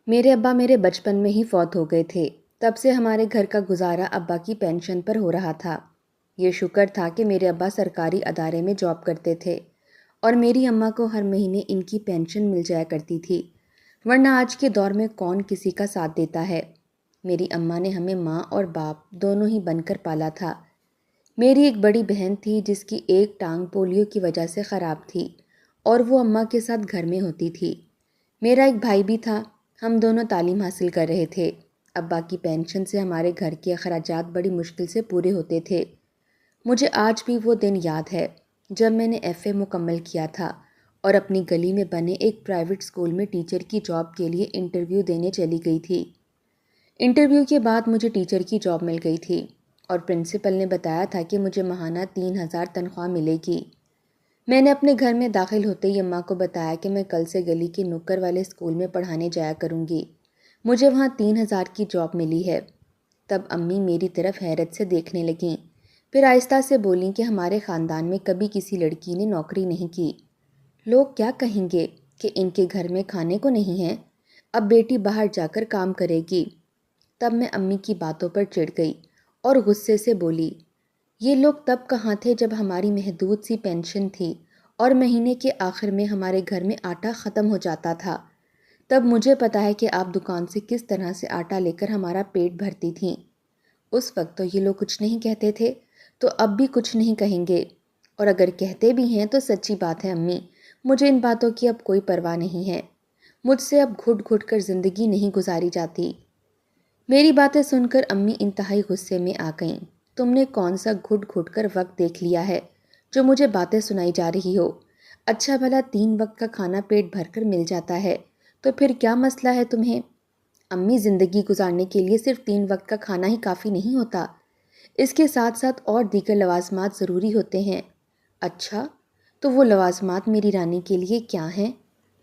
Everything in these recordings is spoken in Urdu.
میرے ابا میرے بچپن میں ہی فوت ہو گئے تھے۔ تب سے ہمارے گھر کا گزارا ابا کی پینشن پر ہو رہا تھا۔ یہ شکر تھا کہ میرے ابا سرکاری ادارے میں جاب کرتے تھے اور میری اماں کو ہر مہینے ان کی پینشن مل جایا کرتی تھی، ورنہ آج کے دور میں کون کسی کا ساتھ دیتا ہے۔ میری اماں نے ہمیں ماں اور باپ دونوں ہی بن کر پالا تھا۔ میری ایک بڑی بہن تھی جس کی ایک ٹانگ پولیو کی وجہ سے خراب تھی اور وہ اماں کے ساتھ گھر میں ہوتی تھی۔ میرا ایک بھائی بھی تھا، ہم دونوں تعلیم حاصل کر رہے تھے۔ ابا کی پینشن سے ہمارے گھر کے اخراجات بڑی مشکل سے پورے ہوتے تھے۔ مجھے آج بھی وہ دن یاد ہے جب میں نے ایف اے مکمل کیا تھا اور اپنی گلی میں بنے ایک پرائیویٹ اسکول میں ٹیچر کی جاب کے لیے انٹرویو دینے چلی گئی تھی۔ انٹرویو کے بعد مجھے ٹیچر کی جاب مل گئی تھی اور پرنسپل نے بتایا تھا کہ مجھے ماہانہ 3000 تنخواہ ملے گی۔ میں نے اپنے گھر میں داخل ہوتے ہی اماں کو بتایا کہ میں کل سے گلی کے نکڑ والے اسکول میں پڑھانے جایا کروں گی، مجھے وہاں 3000 کی جاب ملی ہے۔ تب امی میری طرف حیرت سے دیکھنے لگیں، پھر آہستہ سے بولیں کہ ہمارے خاندان میں کبھی کسی لڑکی نے نوکری نہیں کی، لوگ کیا کہیں گے کہ ان کے گھر میں کھانے کو نہیں ہے، اب بیٹی باہر جا کر کام کرے گی۔ تب میں امی کی باتوں پر چڑ گئی اور غصے سے بولی، یہ لوگ تب کہاں تھے جب ہماری محدود سی پینشن تھی اور مہینے کے آخر میں ہمارے گھر میں آٹا ختم ہو جاتا تھا۔ تب مجھے پتا ہے کہ آپ دکان سے کس طرح سے آٹا لے کر ہمارا پیٹ بھرتی تھیں۔ اس وقت تو یہ لوگ کچھ نہیں کہتے تھے، تو اب بھی کچھ نہیں کہیں گے، اور اگر کہتے بھی ہیں تو سچی بات ہے امی، مجھے ان باتوں کی اب کوئی پرواہ نہیں ہے۔ مجھ سے اب گھٹ گھٹ کر زندگی نہیں گزاری جاتی۔ میری باتیں سن کر امی انتہائی غصے میں آ گئیں۔ تم نے کون سا گھٹ گھٹ کر وقت دیکھ لیا ہے جو مجھے باتیں سنائی جا رہی ہو؟ اچھا بھلا 3 وقت کا کھانا پیٹ بھر کر مل جاتا ہے، تو پھر کیا مسئلہ ہے تمہیں؟ امی، زندگی گزارنے کے لیے صرف 3 وقت کا کھانا ہی کافی نہیں ہوتا، اس کے ساتھ ساتھ اور دیگر لوازمات ضروری ہوتے ہیں۔ اچھا، تو وہ لوازمات میری رانی کے لیے کیا ہیں؟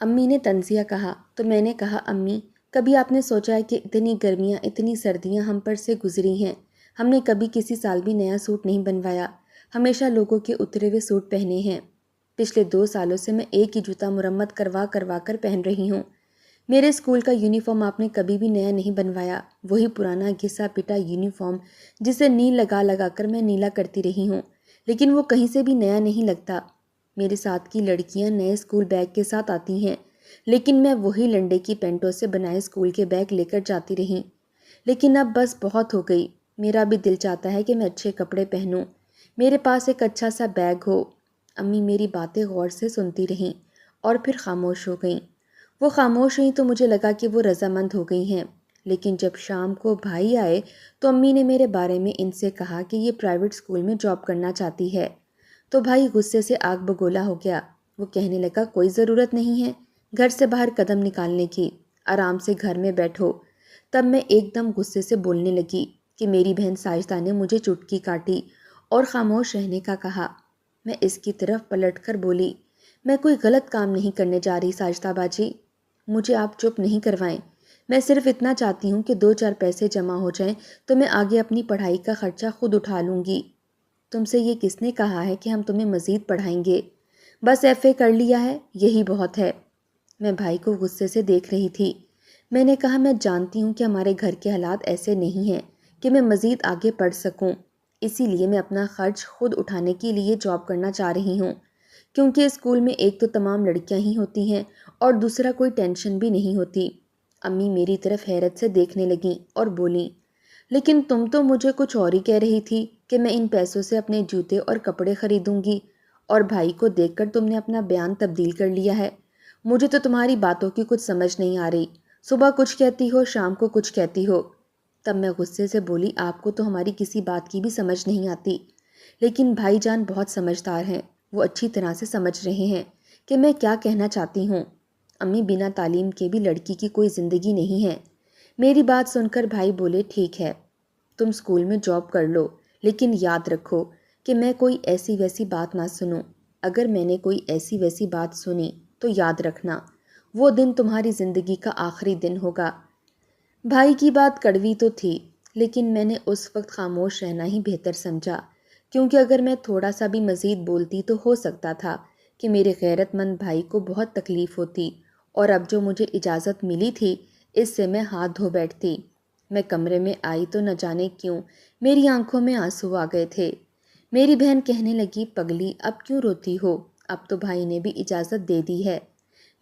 امی نے طنزیہ کہا۔ تو میں نے کہا، امی، کبھی آپ نے سوچا ہے کہ اتنی گرمیاں اتنی سردیاں ہم پر سے گزری ہیں، ہم نے کبھی کسی سال بھی نیا سوٹ نہیں بنوایا، ہمیشہ لوگوں کے اترے ہوئے سوٹ پہنے ہیں۔ پچھلے 2 سالوں سے میں ایک ہی جوتا مرمت کروا کر پہن رہی ہوں۔ میرے اسکول کا یونیفارم آپ نے کبھی بھی نیا نہیں بنوایا، وہی پرانا گھسا پٹا یونیفارم جسے نیل لگا کر میں نیلا کرتی رہی ہوں، لیکن وہ کہیں سے بھی نیا نہیں لگتا۔ میرے ساتھ کی لڑکیاں نئے اسکول بیگ کے ساتھ آتی ہیں، لیکن میں وہی لنڈے کی پینٹوں سے بنائے اسکول کے بیگ لے کر جاتی رہی۔ لیکن اب بس بہت ہو گئی، میرا بھی دل چاہتا ہے کہ میں اچھے کپڑے پہنوں، میرے پاس ایک اچھا سا بیگ ہو۔ امی میری باتیں غور سے سنتی رہیں اور پھر خاموش ہو گئیں۔ وہ خاموش ہوئیں تو مجھے لگا کہ وہ رضامند ہو گئی ہیں، لیکن جب شام کو بھائی آئے تو امی نے میرے بارے میں ان سے کہا کہ یہ پرائیویٹ اسکول میں جاب کرنا چاہتی ہے، تو بھائی غصے سے آگ بگولا ہو گیا۔ وہ کہنے لگا، کوئی ضرورت نہیں ہے گھر سے باہر قدم نکالنے کی، آرام سے گھر میں بیٹھو۔ تب میں ایک دم غصے سے بولنے لگی کہ میری بہن ساجدہ نے مجھے چٹکی کاٹی اور خاموش رہنے کا کہا۔ میں اس کی طرف پلٹ کر بولی، میں کوئی غلط کام نہیں کرنے جا رہی ساجدہ باجی، مجھے آپ چپ نہیں کروائیں، میں صرف اتنا چاہتی ہوں کہ 2-4 پیسے جمع ہو جائیں تو میں آگے اپنی پڑھائی کا خرچہ خود اٹھا لوں گی۔ تم سے یہ کس نے کہا ہے کہ ہم تمہیں مزید پڑھائیں گے؟ بس ایف اے کر لیا ہے، یہی بہت ہے۔ میں بھائی کو غصے سے دیکھ رہی تھی۔ میں نے کہا، میں جانتی ہوں کہ ہمارے گھر کے حالات ایسے نہیں ہیں کہ میں مزید آگے پڑھ سکوں، اسی لیے میں اپنا خرچ خود اٹھانے کے لیے جاب کرنا چاہ رہی ہوں، کیونکہ اسکول میں ایک تو تمام لڑکیاں ہی ہوتی ہیں اور دوسرا کوئی ٹینشن بھی نہیں ہوتی۔ امی میری طرف حیرت سے دیکھنے لگیں اور بولیں، لیکن تم تو مجھے کچھ اور ہی کہہ رہی تھی کہ میں ان پیسوں سے اپنے جوتے اور کپڑے خریدوں گی، اور بھائی کو دیکھ کر تم نے اپنا بیان تبدیل کر لیا ہے۔ مجھے تو تمہاری باتوں کی کچھ سمجھ نہیں آ رہی، صبح کچھ کہتی ہو، شام کو کچھ کہتی ہو۔ تب میں غصے سے بولی، آپ کو تو ہماری کسی بات کی بھی سمجھ نہیں آتی، لیکن بھائی جان بہت سمجھدار ہیں، وہ اچھی طرح سے سمجھ رہے ہیں کہ میں کیا کہنا چاہتی ہوں۔ امی، بنا تعلیم کے بھی لڑکی کی کوئی زندگی نہیں ہے۔ میری بات سن کر بھائی بولے، ٹھیک ہے، تم اسکول میں جاب کر لو، لیکن یاد رکھو کہ میں کوئی ایسی ویسی بات نہ سنوں۔ اگر میں نے کوئی ایسی ویسی بات سنی تو یاد رکھنا، وہ دن تمہاری زندگی کا آخری دن ہوگا۔ بھائی کی بات کڑوی تو تھی، لیکن میں نے اس وقت خاموش رہنا ہی بہتر سمجھا، کیونکہ اگر میں تھوڑا سا بھی مزید بولتی تو ہو سکتا تھا کہ میرے غیرت مند بھائی کو بہت تکلیف ہوتی، اور اب جو مجھے اجازت ملی تھی اس سے میں ہاتھ دھو بیٹھتی۔ میں کمرے میں آئی تو نہ جانے کیوں میری آنکھوں میں آنسو آ گئے تھے۔ میری بہن کہنے لگی، پگلی اب کیوں روتی ہو؟ اب تو بھائی نے بھی اجازت دے دی ہے۔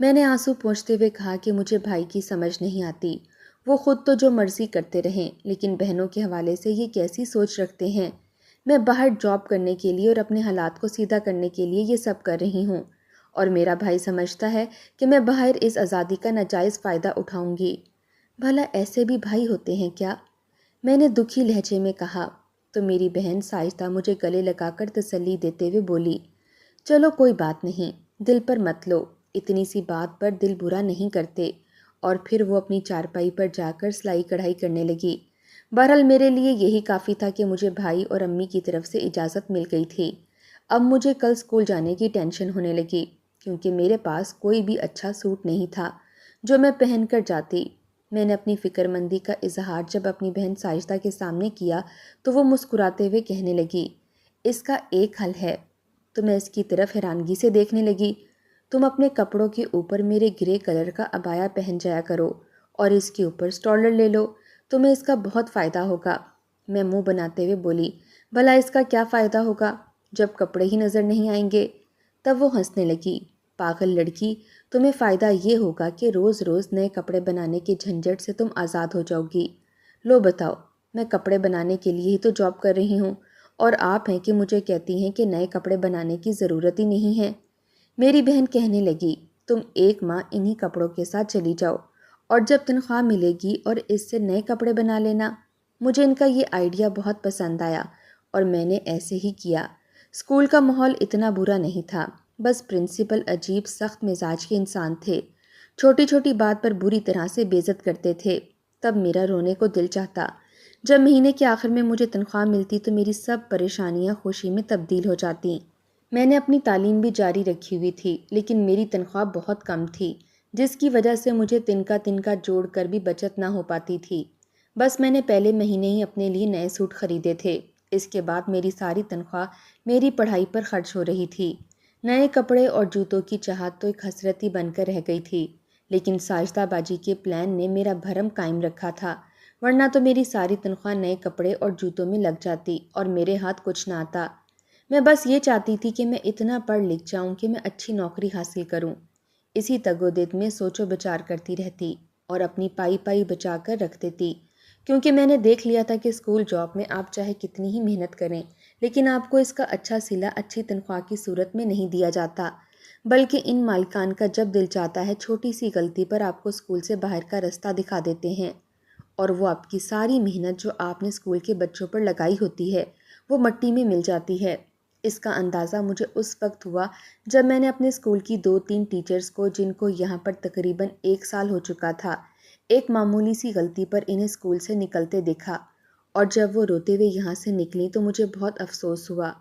میں نے آنسو پونچھتے ہوئے کہا کہ مجھے بھائی کی سمجھ نہیں آتی، وہ خود تو جو مرضی کرتے رہیں، لیکن بہنوں کے حوالے سے یہ کیسی سوچ رکھتے ہیں؟ میں باہر جاب کرنے کے لیے اور اپنے حالات کو سیدھا کرنے کے لیے یہ سب کر رہی ہوں، اور میرا بھائی سمجھتا ہے کہ میں باہر اس آزادی کا ناجائز فائدہ اٹھاؤں گی۔ بھلا ایسے بھی بھائی ہوتے ہیں کیا؟ میں نے دکھی لہجے میں کہا۔ تو میری بہن ساجدہ مجھے گلے لگا کر تسلی دیتے ہوئے بولی، چلو کوئی بات نہیں، دل پر مت لو، اتنی سی بات پر دل برا نہیں کرتے۔ اور پھر وہ اپنی چارپائی پر جا کر سلائی کڑھائی کرنے لگی۔ بہرحال میرے لیے یہی کافی تھا کہ مجھے بھائی اور امی کی طرف سے اجازت مل گئی تھی۔ اب مجھے کل اسکول جانے کی ٹینشن ہونے لگی، کیونکہ میرے پاس کوئی بھی اچھا سوٹ نہیں تھا جو میں پہن کر جاتی۔ میں نے اپنی فکر مندی کا اظہار جب اپنی بہن ساجدہ کے سامنے کیا تو وہ مسکراتے ہوئے کہنے لگی، اس کا ایک حل ہے۔ تو میں اس کی طرف حیرانگی سے دیکھنے لگی۔ تم اپنے کپڑوں کے اوپر میرے گرے کلر کا عبایا پہن جایا کرو اور اس کے اوپر اسٹالر لے لو، تمہیں اس کا بہت فائدہ ہوگا۔ میں منہ بناتے ہوئے بولی، بھلا اس کا کیا فائدہ ہوگا جب کپڑے ہی نظر نہیں آئیں گے؟ تب وہ ہنسنے لگی، پاگل لڑکی، تمہیں فائدہ یہ ہوگا کہ روز روز نئے کپڑے بنانے کے جھنجھٹ سے تم آزاد ہو جاؤ گی۔ لو بتاؤ، میں کپڑے بنانے کے لیے ہی تو جاب کر رہی ہوں، اور آپ ہیں کہ مجھے کہتی ہیں کہ نئے کپڑے بنانے کی ضرورت ہی نہیں ہے۔ میری بہن کہنے لگی، تم ایک ماہ انہی کپڑوں کے ساتھ چلی جاؤ، اور جب تنخواہ ملے گی اور اس سے نئے کپڑے بنا لینا۔ مجھے ان کا یہ آئیڈیا بہت پسند آیا اور میں نے ایسے ہی کیا۔ اسکول کا ماحول اتنا برا نہیں تھا، بس پرنسپل عجیب سخت مزاج کے انسان تھے، چھوٹی چھوٹی بات پر بری طرح سے بے عزت کرتے تھے۔ تب میرا رونے کو دل چاہتا۔ جب مہینے کے آخر میں مجھے تنخواہ ملتی تو میری سب پریشانیاں خوشی میں تبدیل ہو جاتیں۔ میں نے اپنی تعلیم بھی جاری رکھی ہوئی تھی، لیکن میری تنخواہ بہت کم تھی، جس کی وجہ سے مجھے تنکا جوڑ کر بھی بچت نہ ہو پاتی تھی۔ بس میں نے پہلے مہینے ہی اپنے لیے نئے سوٹ خریدے تھے، اس کے بعد میری ساری تنخواہ میری پڑھائی پر خرچ ہو رہی تھی۔ نئے کپڑے اور جوتوں کی چاہت تو ایک حسرت ہی بن کر رہ گئی تھی، لیکن ساجدہ باجی کے پلان نے میرا بھرم قائم رکھا تھا، ورنہ تو میری ساری تنخواہ نئے کپڑے اور جوتوں میں لگ جاتی اور میرے ہاتھ کچھ نہ آتا۔ میں بس یہ چاہتی تھی کہ میں اتنا پڑھ لکھ جاؤں کہ میں اچھی نوکری حاصل کروں۔ اسی تگ و دد میں سوچ و بچار کرتی رہتی اور اپنی پائی پائی بچا کر رکھ دیتی، کیونکہ میں نے دیکھ لیا تھا کہ اسکول جاب میں آپ چاہے کتنی ہی محنت کریں، لیکن آپ کو اس کا اچھا صلہ اچھی تنخواہ کی صورت میں نہیں دیا جاتا، بلکہ ان مالکان کا جب دل چاہتا ہے چھوٹی سی غلطی پر آپ کو اسکول سے باہر کا رستہ دکھا دیتے ہیں، اور وہ آپ کی ساری محنت جو آپ نے اسکول کے بچوں پر لگائی ہوتی ہے وہ مٹی میں مل جاتی ہے۔ اس کا اندازہ مجھے اس وقت ہوا جب میں نے اپنے اسکول کی 2-3 ٹیچرز کو، جن کو یہاں پر تقریباً 1 سال ہو چکا تھا، ایک معمولی سی غلطی پر انہیں اسکول سے نکلتے دیکھا، اور جب وہ روتے ہوئے یہاں سے نکلیں تو مجھے بہت افسوس ہوا۔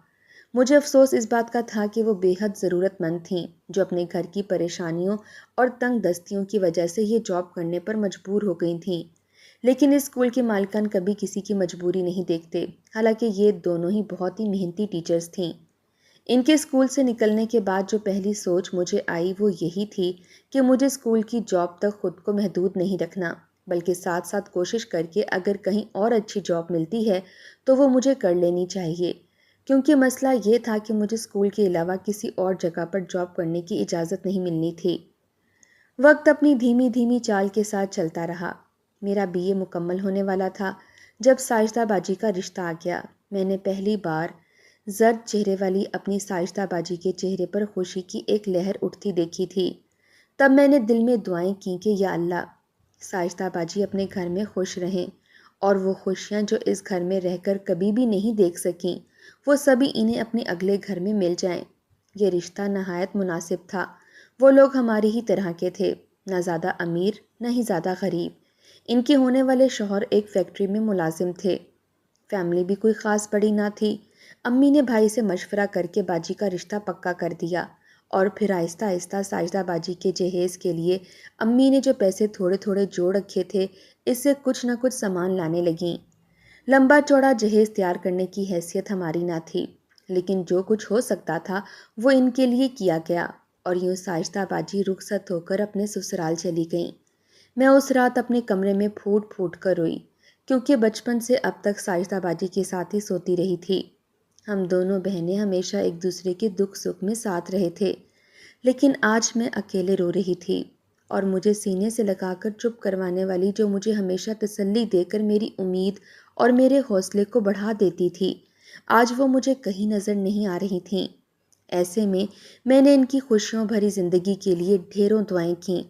مجھے افسوس اس بات کا تھا کہ وہ بے حد ضرورت مند تھیں، جو اپنے گھر کی پریشانیوں اور تنگ دستیوں کی وجہ سے یہ جاب کرنے پر مجبور ہو گئی تھیں، لیکن اس اسکول کے مالکان کبھی کسی کی مجبوری نہیں دیکھتے، حالانکہ یہ دونوں ہی بہت ہی محنتی ٹیچرز تھیں۔ ان کے اسکول سے نکلنے کے بعد جو پہلی سوچ مجھے آئی وہ یہی تھی کہ مجھے اسکول کی جاب تک خود کو محدود نہیں رکھنا، بلکہ ساتھ ساتھ کوشش کر کے اگر کہیں اور اچھی جاب ملتی ہے تو وہ مجھے کر لینی چاہیے، کیونکہ مسئلہ یہ تھا کہ مجھے اسکول کے علاوہ کسی اور جگہ پر جاب کرنے کی اجازت نہیں ملنی تھی۔ وقت اپنی دھیمی دھیمی چال کے ساتھ چلتا رہا۔ میرا BA مکمل ہونے والا تھا جب ساجدہ باجی کا رشتہ آ گیا۔ میں نے پہلی بار زرد چہرے والی اپنی ساجدہ باجی کے چہرے پر خوشی کی ایک لہر اٹھتی دیکھی تھی۔ تب میں نے دل میں دعائیں کیں کہ یا اللہ، ساجدہ باجی اپنے گھر میں خوش رہیں، اور وہ خوشیاں جو اس گھر میں رہ کر کبھی بھی نہیں دیکھ سکیں وہ سبھی انہیں اپنے اگلے گھر میں مل جائیں۔ یہ رشتہ نہایت مناسب تھا۔ وہ لوگ ہماری ہی طرح کے تھے، نہ زیادہ امیر نہ ہی زیادہ غریب۔ ان کے ہونے والے شوہر ایک فیکٹری میں ملازم تھے۔ فیملی بھی کوئی خاص بڑی نہ تھی۔ امی نے بھائی سے مشورہ کر کے باجی کا رشتہ پکا کر دیا، اور پھر آہستہ آہستہ ساجدہ باجی کے جہیز کے لیے امی نے جو پیسے تھوڑے تھوڑے جوڑ رکھے تھے اس سے کچھ نہ کچھ سامان لانے لگیں۔ لمبا چوڑا جہیز تیار کرنے کی حیثیت ہماری نہ تھی، لیکن جو کچھ ہو سکتا تھا وہ ان کے لیے کیا گیا، اور یوں ساجدہ باجی رخصت ہو کر اپنے سسرال چلی گئیں۔ میں اس رات اپنے کمرے میں پھوٹ پھوٹ کر روئی، کیونکہ بچپن سے اب تک ساجدہ باجی کے ساتھ ہی سوتی رہی تھی۔ ہم دونوں بہنیں ہمیشہ ایک دوسرے کے دکھ سکھ میں ساتھ رہے تھے، لیکن آج میں اکیلے رو رہی تھی، اور مجھے سینے سے لگا کر چپ کروانے والی جو مجھے ہمیشہ تسلی دے کر میری امید اور میرے حوصلے کو بڑھا دیتی تھی، آج وہ مجھے کہیں نظر نہیں آ رہی تھیں۔ ایسے میں نے ان کی خوشیوں بھری زندگی کے لیے ڈھیروں دعائیں کیں،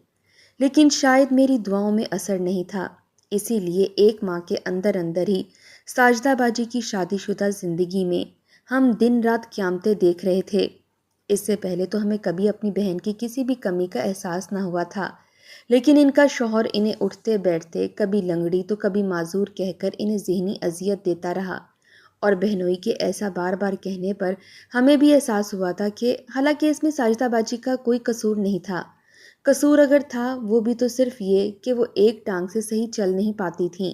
لیکن شاید میری دعاؤں میں اثر نہیں تھا، اسی لیے ایک ماہ کے اندر اندر ہی ساجدہ باجی کی شادی شدہ زندگی میں ہم دن رات قیامتیں دیکھ رہے تھے۔ اس سے پہلے تو ہمیں کبھی اپنی بہن کی کسی بھی کمی کا احساس نہ ہوا تھا، لیکن ان کا شوہر انہیں اٹھتے بیٹھتے کبھی لنگڑی تو کبھی معذور کہہ کر انہیں ذہنی اذیت دیتا رہا، اور بہنوئی کے ایسا بار بار کہنے پر ہمیں بھی احساس ہوا تھا کہ حالانکہ اس میں ساجدہ باجی کا کوئی قصور نہیں تھا، قصور اگر تھا وہ بھی تو صرف یہ کہ وہ ایک ٹانگ سے صحیح چل نہیں پاتی تھیں،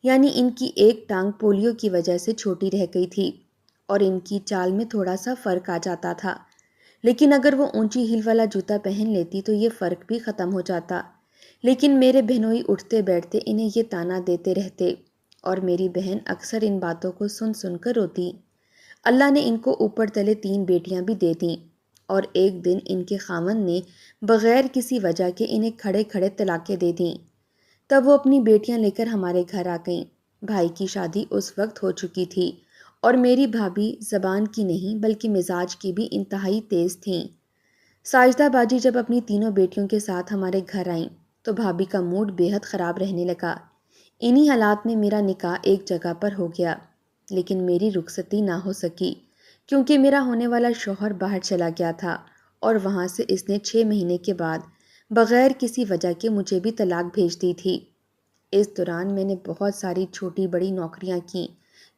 یعنی ان کی ایک ٹانگ پولیو کی وجہ سے چھوٹی رہ گئی تھی اور ان کی چال میں تھوڑا سا فرق آ جاتا تھا، لیکن اگر وہ اونچی ہیل والا جوتا پہن لیتی تو یہ فرق بھی ختم ہو جاتا۔ لیکن میرے بہنوئی اٹھتے بیٹھتے انہیں یہ تانا دیتے رہتے، اور میری بہن اکثر ان باتوں کو سن سن کر روتی۔ اللہ نے ان کو اوپر تلے 3 بیٹیاں بھی دے دیں، اور ایک دن ان کے خاوند نے بغیر کسی وجہ کے انہیں کھڑے کھڑے طلاقیں دے دیں۔ تب وہ اپنی بیٹیاں لے کر ہمارے گھر آ گئیں۔ بھائی کی شادی اس وقت ہو چکی تھی، اور میری بھابھی زبان کی نہیں بلکہ مزاج کی بھی انتہائی تیز تھیں۔ ساجدہ باجی جب اپنی تینوں بیٹیوں کے ساتھ ہمارے گھر آئیں تو بھابھی کا موڈ بے حد خراب رہنے لگا۔ انہی حالات میں میرا نکاح ایک جگہ پر ہو گیا، لیکن میری رخصتی نہ ہو سکی، کیونکہ میرا ہونے والا شوہر باہر چلا گیا تھا، اور وہاں سے اس نے 6 مہینے کے بعد بغیر کسی وجہ کے مجھے بھی طلاق بھیج دی تھی۔ اس دوران میں نے بہت ساری چھوٹی بڑی نوکریاں کیں،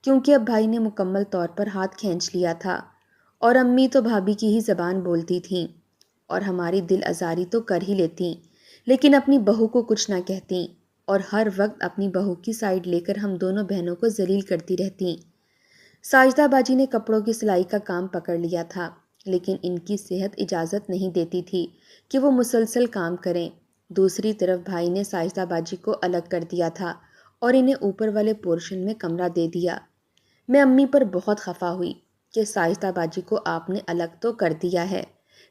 کیونکہ اب بھائی نے مکمل طور پر ہاتھ کھینچ لیا تھا، اور امی تو بھابھی کی ہی زبان بولتی تھیں، اور ہماری دل آزاری تو کر ہی لیتیں، لیکن اپنی بہو کو کچھ نہ کہتیں، اور ہر وقت اپنی بہو کی سائیڈ لے کر ہم دونوں بہنوں کو ذلیل کرتی رہتیں۔ ساجدہ باجی نے کپڑوں کی سلائی کا کام پکڑ لیا تھا، لیکن ان کی صحت اجازت نہیں دیتی تھی کہ وہ مسلسل کام کریں۔ دوسری طرف بھائی نے ساجدہ باجی کو الگ کر دیا تھا اور انہیں اوپر والے پورشن میں کمرہ دے دیا۔ میں امی پر بہت خفا ہوئی کہ ساجدہ باجی کو آپ نے الگ تو کر دیا ہے،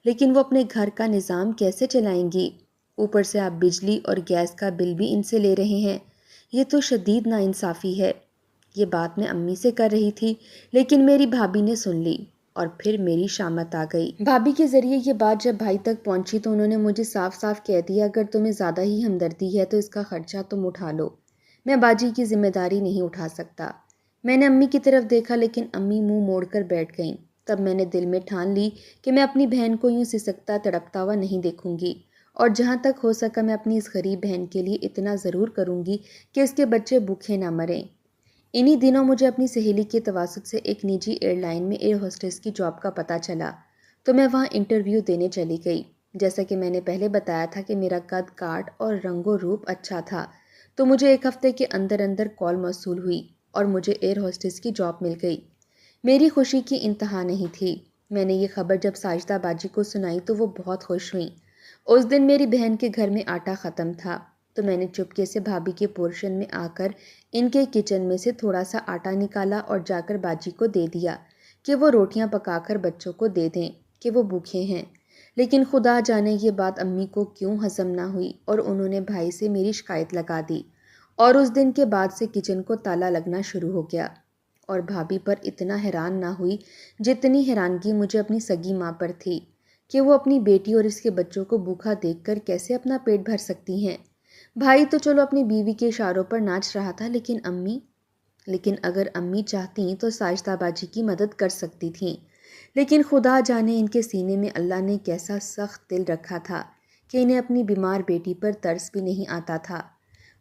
لیکن وہ اپنے گھر کا نظام کیسے چلائیں گی؟ اوپر سے آپ بجلی اور گیس کا بل بھی ان سے لے رہے ہیں، یہ تو شدید ناانصافی ہے۔ یہ بات میں امی سے کر رہی تھی، لیکن میری بھابھی نے سن لی، اور پھر میری شامت آ گئی۔ بھابھی کے ذریعے یہ بات جب بھائی تک پہنچی تو انہوں نے مجھے صاف صاف کہہ دیا، اگر تمہیں زیادہ ہی ہمدردی ہے تو اس کا خرچہ تم اٹھا لو، میں باجی کی ذمہ داری نہیں اٹھا سکتا۔ میں نے امی کی طرف دیکھا، لیکن امی منہ موڑ کر بیٹھ گئیں۔ تب میں نے دل میں ٹھان لی کہ میں اپنی بہن کو یوں سسکتا تڑپتا ہوا نہیں دیکھوں گی، اور جہاں تک ہو سکا میں اپنی اس غریب بہن کے لیے اتنا ضرور کروں گی کہ اس کے بچے بھوکے نہ مریں۔ انہی دنوں مجھے اپنی سہیلی کے تواسط سے ایک نجی ایئر لائن میں ایئر ہوسٹس کی جاب کا پتہ چلا، تو میں وہاں انٹرویو دینے چلی گئی۔ جیسا کہ میں نے پہلے بتایا تھا کہ میرا قد کاٹ اور رنگ و روپ اچھا تھا، تو مجھے 1 ہفتے کے اندر اندر کال موصول ہوئی اور مجھے ایئر ہوسٹس کی جاب مل گئی۔ میری خوشی کی انتہا نہیں تھی۔ میں نے یہ خبر جب ساجدہ باجی کو سنائی تو وہ بہت خوش ہوئیں۔ اس دن میری بہن کے گھر میں آٹا ختم تھا، تو میں نے چپکے سے بھابھی کے پورشن میں آ کر ان کے کچن میں سے تھوڑا سا آٹا نکالا اور جا کر باجی کو دے دیا کہ وہ روٹیاں پکا کر بچوں کو دے دیں کہ وہ بھوکے ہیں۔ لیکن خدا جانے یہ بات امی کو کیوں ہضم نہ ہوئی، اور انہوں نے بھائی سے میری شکایت لگا دی، اور اس دن کے بعد سے کچن کو تالا لگنا شروع ہو گیا۔ اور بھابھی پر اتنا حیران نہ ہوئی جتنی حیرانگی مجھے اپنی سگی ماں پر تھی کہ وہ اپنی بیٹی اور اس کے بچوں کو بھوکا دیکھ کر کیسے اپنا پیٹ بھر سکتی ہیں۔ بھائی تو چلو اپنی بیوی کے اشاروں پر ناچ رہا تھا، لیکن اگر امی چاہتیں تو ساجدہ باجی کی مدد کر سکتی تھیں، لیکن خدا جانے ان کے سینے میں اللہ نے کیسا سخت دل رکھا تھا کہ انہیں اپنی بیمار بیٹی پر ترس بھی نہیں آتا تھا۔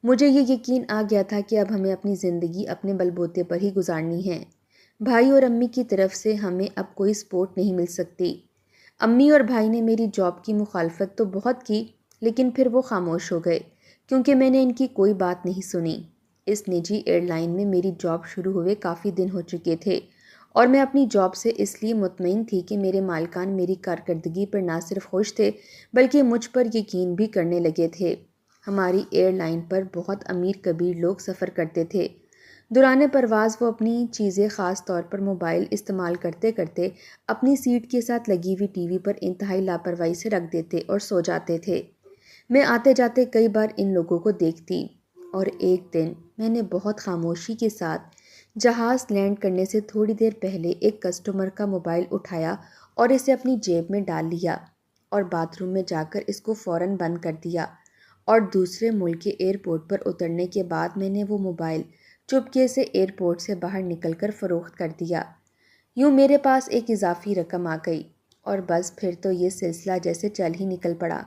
مجھے یہ یقین آ گیا تھا کہ اب ہمیں اپنی زندگی اپنے بل بوتے پر ہی گزارنی ہے۔ بھائی اور امی کی طرف سے ہمیں اب کوئی سپورٹ نہیں مل سکتی۔ امی اور بھائی نے میری جاب کی مخالفت تو بہت کی، لیکن پھر وہ خاموش ہو گئے، کیونکہ میں نے ان کی کوئی بات نہیں سنی۔ اس نجی ایئر لائن میں میری جاب شروع ہوئے کافی دن ہو چکے تھے، اور میں اپنی جاب سے اس لیے مطمئن تھی کہ میرے مالکان میری کارکردگی پر نہ صرف خوش تھے بلکہ مجھ پر یقین بھی کرنے لگے تھے۔ ہماری ایئر لائن پر بہت امیر کبیر لوگ سفر کرتے تھے۔ دوران پرواز وہ اپنی چیزیں خاص طور پر موبائل استعمال کرتے کرتے اپنی سیٹ کے ساتھ لگی ہوئی ٹی وی پر انتہائی لاپرواہی سے رکھ دیتے اور سو جاتے تھے۔ میں آتے جاتے کئی بار ان لوگوں کو دیکھتی، اور ایک دن میں نے بہت خاموشی کے ساتھ جہاز لینڈ کرنے سے تھوڑی دیر پہلے ایک کسٹمر کا موبائل اٹھایا اور اسے اپنی جیب میں ڈال لیا اور باتھ روم میں جا کر اس کو فوراً بند کر دیا، اور دوسرے ملک کے ایئرپورٹ پر اترنے کے بعد میں نے وہ موبائل چپکے سے ایئرپورٹ سے باہر نکل کر فروخت کر دیا۔ یوں میرے پاس ایک اضافی رقم آ گئی، اور بس پھر تو یہ سلسلہ جیسے چل ہی نکل پڑا۔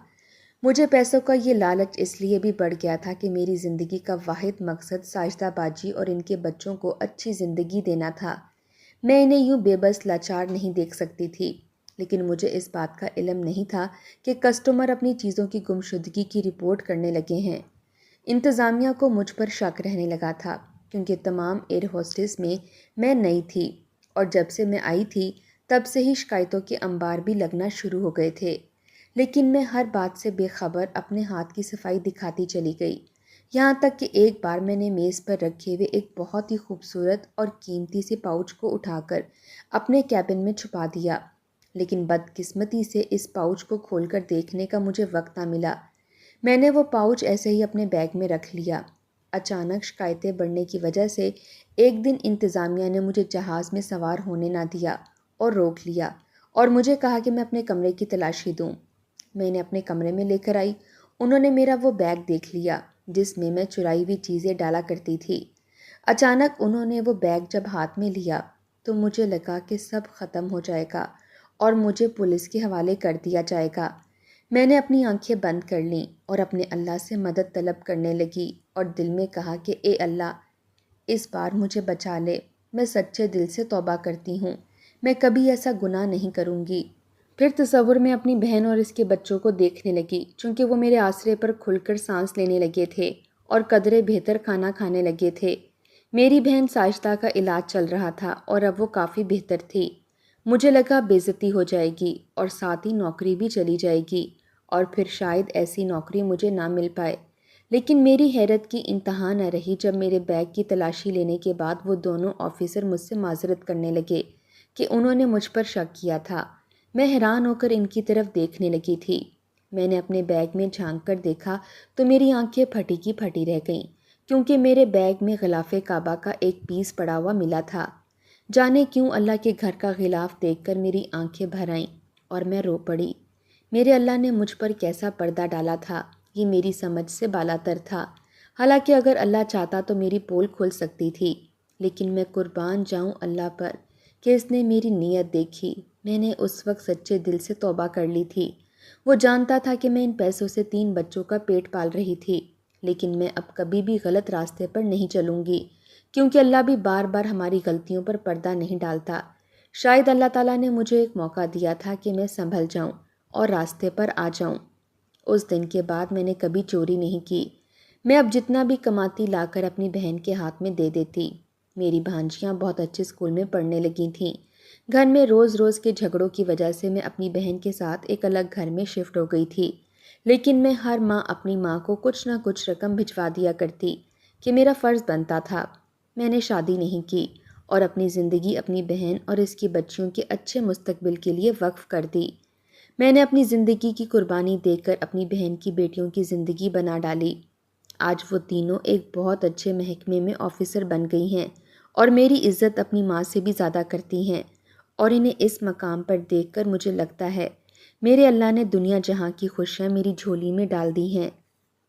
مجھے پیسوں کا یہ لالچ اس لیے بھی بڑھ گیا تھا کہ میری زندگی کا واحد مقصد ساجدہ باجی اور ان کے بچوں کو اچھی زندگی دینا تھا۔ میں انہیں یوں بے بس لاچار نہیں دیکھ سکتی تھی، لیکن مجھے اس بات کا علم نہیں تھا کہ کسٹمر اپنی چیزوں کی گمشدگی کی رپورٹ کرنے لگے ہیں۔ انتظامیہ کو مجھ پر شک رہنے لگا تھا، کیونکہ تمام ایئر ہوسٹس میں نئی تھی، اور جب سے میں آئی تھی تب سے ہی شکایتوں کے انبار بھی لگنا شروع ہو گئے تھے۔ لیکن میں ہر بات سے بے خبر اپنے ہاتھ کی صفائی دکھاتی چلی گئی، یہاں تک کہ ایک بار میں نے میز پر رکھے ہوئے ایک بہت ہی خوبصورت اور قیمتی سے پاؤچ کو اٹھا کر اپنے کیبن میں چھپا دیا، لیکن بدقسمتی سے اس پاؤچ کو کھول کر دیکھنے کا مجھے وقت نہ ملا۔ میں نے وہ پاؤچ ایسے ہی اپنے بیگ میں رکھ لیا۔ اچانک شکایتیں بڑھنے کی وجہ سے ایک دن انتظامیہ نے مجھے جہاز میں سوار ہونے نہ دیا اور روک لیا، اور مجھے کہا کہ میں اپنے کمرے کی تلاشی دوں۔ میں انہیں اپنے کمرے میں لے کر آئی۔ انہوں نے میرا وہ بیگ دیکھ لیا جس میں چرائی ہوئی چیزیں ڈالا کرتی تھی۔ اچانک انہوں نے وہ بیگ جب ہاتھ میں لیا تو مجھے لگا کہ سب ختم ہو جائے گا اور مجھے پولیس کے حوالے کر دیا جائے گا۔ میں نے اپنی آنکھیں بند کر لیں اور اپنے اللہ سے مدد طلب کرنے لگی، اور دل میں کہا کہ اے اللہ، اس بار مجھے بچا لے، میں سچے دل سے توبہ کرتی ہوں، میں کبھی ایسا گناہ نہیں کروں گی۔ پھر تصور میں اپنی بہن اور اس کے بچوں کو دیکھنے لگی، چونکہ وہ میرے آسرے پر کھل کر سانس لینے لگے تھے اور قدرے بہتر کھانا کھانے لگے تھے۔ میری بہن ساجدہ کا علاج چل رہا تھا اور اب وہ کافی بہتر تھی۔ مجھے لگا بے عزتی ہو جائے گی اور ساتھ ہی نوکری بھی چلی جائے گی، اور پھر شاید ایسی نوکری مجھے نہ مل پائے۔ لیکن میری حیرت کی انتہا نہ رہی جب میرے بیگ کی تلاشی لینے کے بعد وہ دونوں آفیسر مجھ سے معذرت کرنے لگے کہ انہوں نے مجھ پر شک کیا تھا۔ میں حیران ہو کر ان کی طرف دیکھنے لگی تھی۔ میں نے اپنے بیگ میں جھانک کر دیکھا تو میری آنکھیں پھٹی کی پھٹی رہ گئیں، کیونکہ میرے بیگ میں غلاف کعبہ کا ایک پیس پڑا ہوا ملا تھا۔ جانے کیوں اللہ کے گھر کا غلاف دیکھ کر میری آنکھیں بھر آئیں اور میں رو پڑی۔ میرے اللہ نے مجھ پر کیسا پردہ ڈالا تھا، یہ میری سمجھ سے بالاتر تھا۔ حالانکہ اگر اللہ چاہتا تو میری پول کھل سکتی تھی، لیکن میں قربان جاؤں اللہ پر کہ اس نے میری نیت دیکھی۔ میں نے اس وقت سچے دل سے توبہ کر لی تھی۔ وہ جانتا تھا کہ میں ان پیسوں سے 3 بچوں کا پیٹ پال رہی تھی، لیکن میں اب کبھی بھی غلط راستے پر نہیں چلوں گی، کیونکہ اللہ بھی بار بار ہماری غلطیوں پر پردہ نہیں ڈالتا۔ شاید اللہ تعالیٰ نے مجھے ایک موقع دیا تھا کہ میں سنبھل جاؤں اور راستے پر آ جاؤں۔ اس دن کے بعد میں نے کبھی چوری نہیں کی۔ میں اب جتنا بھی کماتی لا کر اپنی بہن کے ہاتھ میں دے دیتی۔ میری بھانجیاں بہت اچھے اسکول میں پڑھنے لگی تھیں۔ گھر میں روز روز کے جھگڑوں کی وجہ سے میں اپنی بہن کے ساتھ ایک الگ گھر میں شفٹ ہو گئی تھی، لیکن میں ہر ماہ اپنی ماں کو کچھ نہ کچھ رقم بھجوا دیا کرتی کہ میرا فرض بنتا تھا۔ میں نے شادی نہیں کی اور اپنی زندگی اپنی بہن اور اس کی بچیوں کے اچھے مستقبل کے لیے وقف کر دی۔ میں نے اپنی زندگی کی قربانی دے کر اپنی بہن کی بیٹیوں کی زندگی بنا ڈالی۔ آج وہ تینوں ایک بہت اچھے محکمے میں آفیسر بن گئی ہیں اور میری عزت اپنی ماں سے بھی زیادہ کرتی ہیں، اور انہیں اس مقام پر دیکھ کر مجھے لگتا ہے میرے اللہ نے دنیا جہاں کی خوشیاں میری جھولی میں ڈال دی ہیں۔